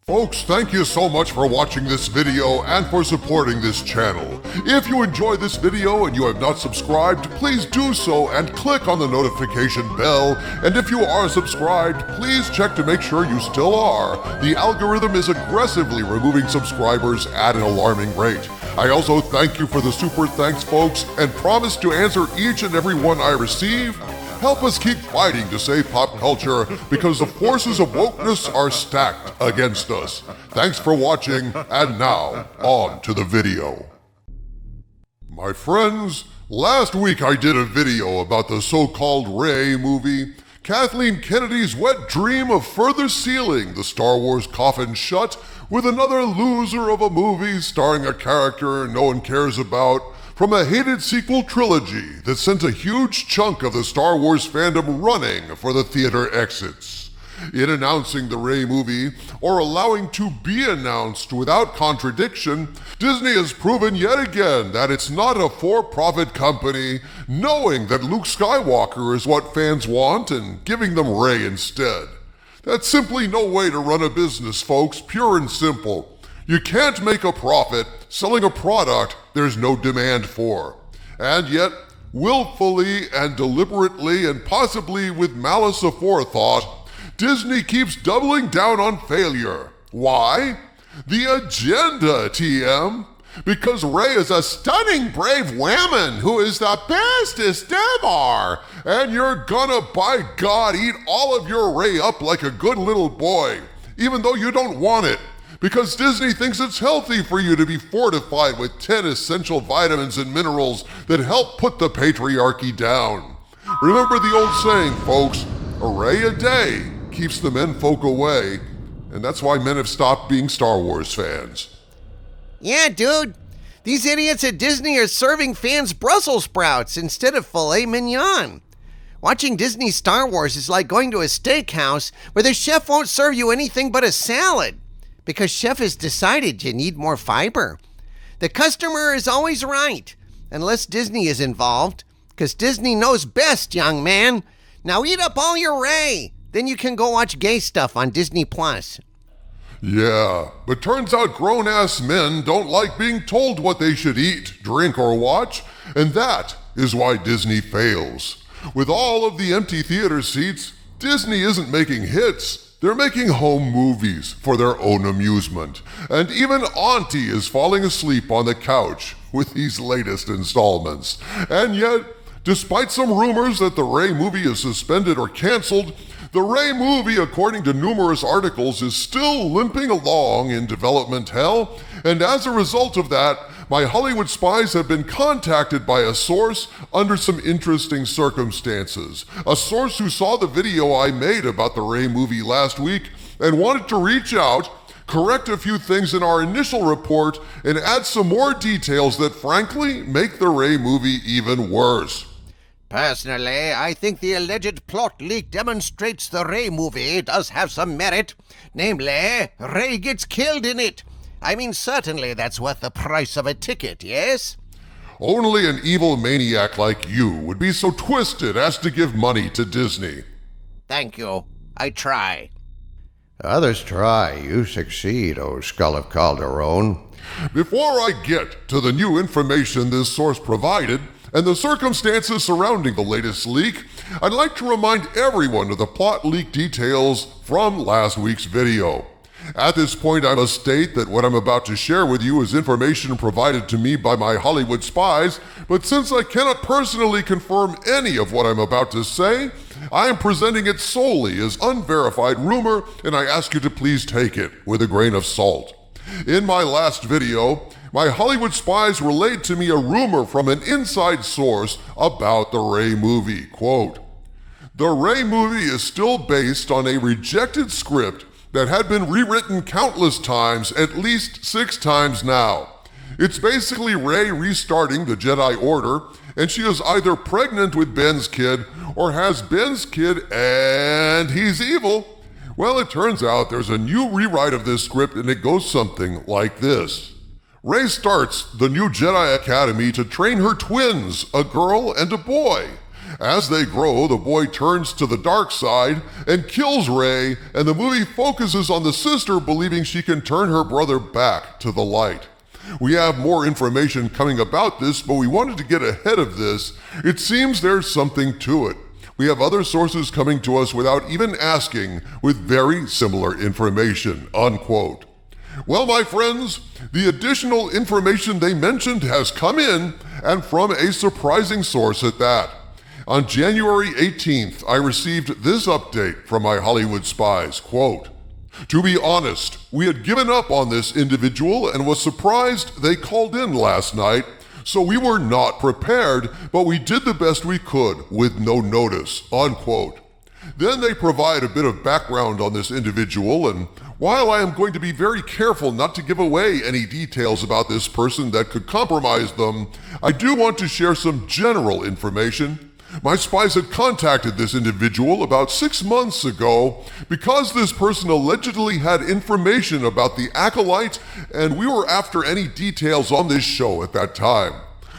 Folks, thank you so much for watching this video and for supporting this channel. If you enjoyed this video and you have not subscribed, please do so and click on the notification bell. And if you are subscribed, please check to make sure you still are. The algorithm is aggressively removing subscribers at an alarming rate. I also thank you for the super thanks, folks, and promise to answer each and every one I receive. Help us keep fighting to save pop culture because the forces of wokeness are stacked against us. Thanks for watching, and now, on to the video. My friends, last week I did a video about the so-called Rey movie, Kathleen Kennedy's wet dream of further sealing the Star Wars coffin shut with another loser of a movie starring a character no one cares about, from a hated sequel trilogy that sent a huge chunk of the Star Wars fandom running for the theater exits. In announcing the Rey movie, or allowing to be announced without contradiction, Disney has proven yet again that it's not a for-profit company, knowing that Luke Skywalker is what fans want and giving them Rey instead. That's simply no way to run a business, folks, pure and simple. You can't make a profit selling a product there's no demand for. And yet, willfully and deliberately and possibly with malice aforethought, Disney keeps doubling down on failure. Why? The agenda, TM. Because Rey is a stunning, brave woman who is the bestest ever. And you're gonna, by God, eat all of your Rey up like a good little boy, even though you don't want it. Because Disney thinks it's healthy for you to be fortified with 10 essential vitamins and minerals that help put the patriarchy down. Remember the old saying, folks, a Rey a day keeps the menfolk away, and that's why men have stopped being Star Wars fans. Yeah, dude. These idiots at Disney are serving fans Brussels sprouts instead of filet mignon. Watching Disney Star Wars is like going to a steakhouse where the chef won't serve you anything but a salad, because chef has decided you need more fiber. The customer is always right, unless Disney is involved, because Disney knows best, young man. Now eat up all your Rey, then you can go watch gay stuff on Disney+. Yeah, but turns out grown-ass men don't like being told what they should eat, drink, or watch, and that is why Disney fails. With all of the empty theater seats, Disney isn't making hits. They're making home movies for their own amusement. And even Auntie is falling asleep on the couch with these latest installments. And yet, despite some rumors that the Rey movie is suspended or canceled, the Rey movie, according to numerous articles, is still limping along in development hell. And as a result of that, my Hollywood spies have been contacted by a source under some interesting circumstances. A source who saw the video I made about the Rey movie last week and wanted to reach out, correct a few things in our initial report, and add some more details that frankly make the Rey movie even worse. Personally, I think the alleged plot leak demonstrates the Rey movie does have some merit. Namely, Rey gets killed in it. I mean, certainly that's worth the price of a ticket, yes? Only an evil maniac like you would be so twisted as to give money to Disney. Thank you. I try. Others try, you succeed, O Skull of Calderon. Before I get to the new information this source provided, and the circumstances surrounding the latest leak, I'd like to remind everyone of the plot leak details from last week's video. At this point, I must state that what I'm about to share with you is information provided to me by my Hollywood spies, but since I cannot personally confirm any of what I'm about to say, I am presenting it solely as unverified rumor, and I ask you to please take it with a grain of salt. In my last video, my Hollywood spies relayed to me a rumor from an inside source about the Rey movie. Quote, "The Rey movie is still based on a rejected script that had been rewritten countless times, at least 6 times now. It's basically Rey restarting the Jedi Order, and she is either pregnant with Ben's kid or has Ben's kid and he's evil. Well, it turns out there's a new rewrite of this script, and it goes something like this. Rey starts the new Jedi Academy to train her twins, a girl and a boy. As they grow, the boy turns to the dark side and kills Ray, and the movie focuses on the sister believing she can turn her brother back to the light. We have more information coming about this, but we wanted to get ahead of this. It seems there's something to it. We have other sources coming to us without even asking with very similar information, unquote. Well, my friends, the additional information they mentioned has come in, and from a surprising source at that. On January 18th, I received this update from my Hollywood spies, quote, "To be honest, we had given up on this individual and was surprised they called in last night, so we were not prepared, but we did the best we could with no notice," unquote. Then they provide a bit of background on this individual, and while I am going to be very careful not to give away any details about this person that could compromise them, I do want to share some general information. My spies had contacted this individual about 6 months ago because this person allegedly had information about the acolyte, and we were after any details on this show at that time.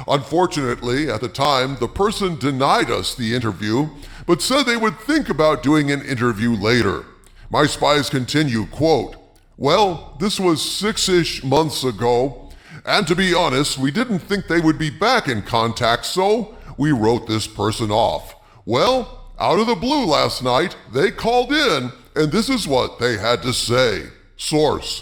Unfortunately, at the time, the person denied us the interview, but said they would think about doing an interview later. My spies continue, quote, "Well, this was 6-ish months ago, and to be honest, we didn't think they would be back in contact, so we wrote this person off. Well, out of the blue last night, they called in, and this is what they had to say. Source: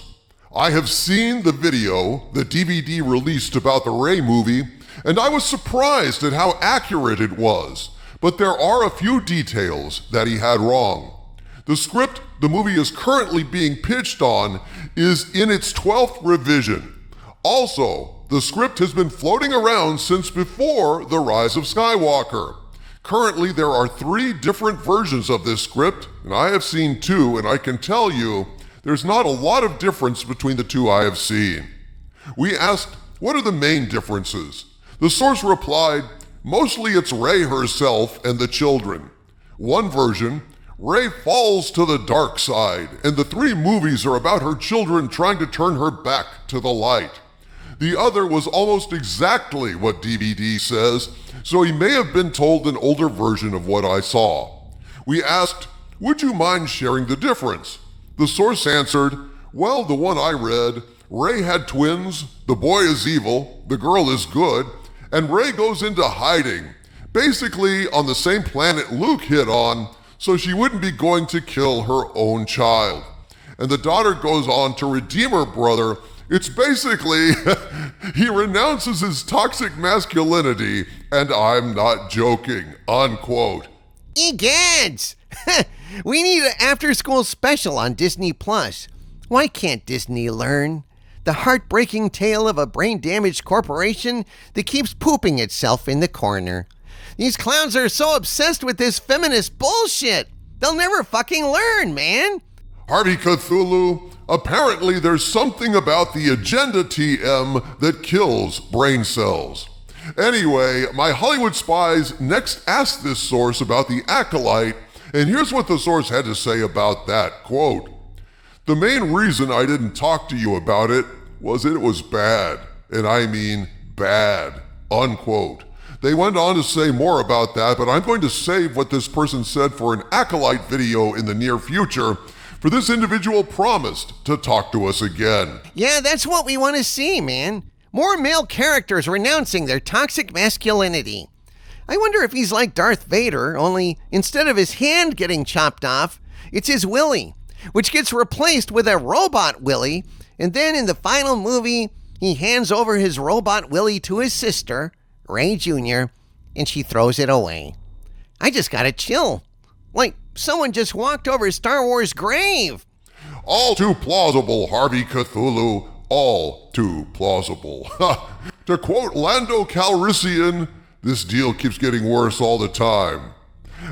I have seen the video, the DVD released about the Ray movie, and I was surprised at how accurate it was, but there are a few details that he had wrong. The script the movie is currently being pitched on is in its 12th revision. Also, the script has been floating around since before The Rise of Skywalker. Currently, there are 3 different versions of this script, and I have seen 2, and I can tell you there's not a lot of difference between the 2 I have seen. We asked, what are the main differences? The source replied, mostly it's Rey herself and the children. One version, Rey falls to the dark side, and the 3 movies are about her children trying to turn her back to the light. The other was almost exactly what DVD says, so he may have been told an older version of what I saw. We asked, would you mind sharing the difference? The source answered, well, the one I read, Rey had twins, the boy is evil, the girl is good, and Rey goes into hiding, basically on the same planet Luke hit on, so she wouldn't be going to kill her own child. And the daughter goes on to redeem her brother. It's basically, he renounces his toxic masculinity, and I'm not joking, unquote. Egads! We need an after-school special on Disney+. Why can't Disney learn? The heartbreaking tale of a brain-damaged corporation that keeps pooping itself in the corner. These clowns are so obsessed with this feminist bullshit. They'll never fucking learn, man. Harvey Cthulhu, apparently there's something about the agenda TM that kills brain cells. Anyway, my Hollywood spies next asked this source about the acolyte, and here's what the source had to say about that, quote, the main reason I didn't talk to you about it was bad, and I mean bad, unquote. They went on to say more about that, but I'm going to save what this person said for an acolyte video in the near future, for this individual promised to talk to us again. Yeah, that's what we want to see, man. More male characters renouncing their toxic masculinity. I wonder if he's like Darth Vader, only instead of his hand getting chopped off, it's his willy, which gets replaced with a robot willy, and then in the final movie, he hands over his robot willy to his sister, Rey Jr., and she throws it away. I just got a chill. Like someone just walked over Star Wars' grave. All too plausible, Harvey Cthulhu. All too plausible. To quote Lando Calrissian, this deal keeps getting worse all the time.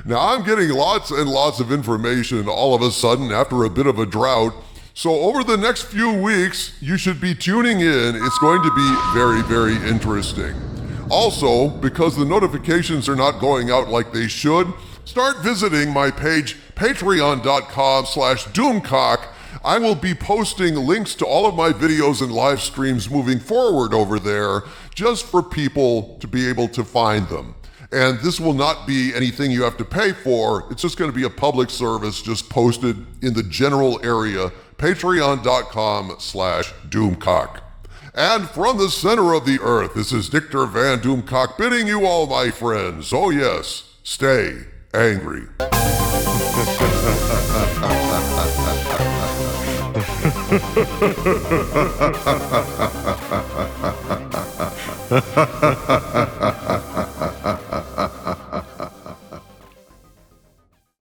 Now, I'm getting lots and lots of information all of a sudden after a bit of a drought, so over the next few weeks, you should be tuning in. It's going to be very, very interesting. Also, because the notifications are not going out like they should, start visiting my page, patreon.com/doomcock. I will be posting links to all of my videos and live streams moving forward over there, just for people to be able to find them. And this will not be anything you have to pay for. It's just going to be a public service just posted in the general area, patreon.com/Doomcock. And from the center of the earth, this is Dictor Van Doomcock bidding you all, my friends, oh yes, stay angry.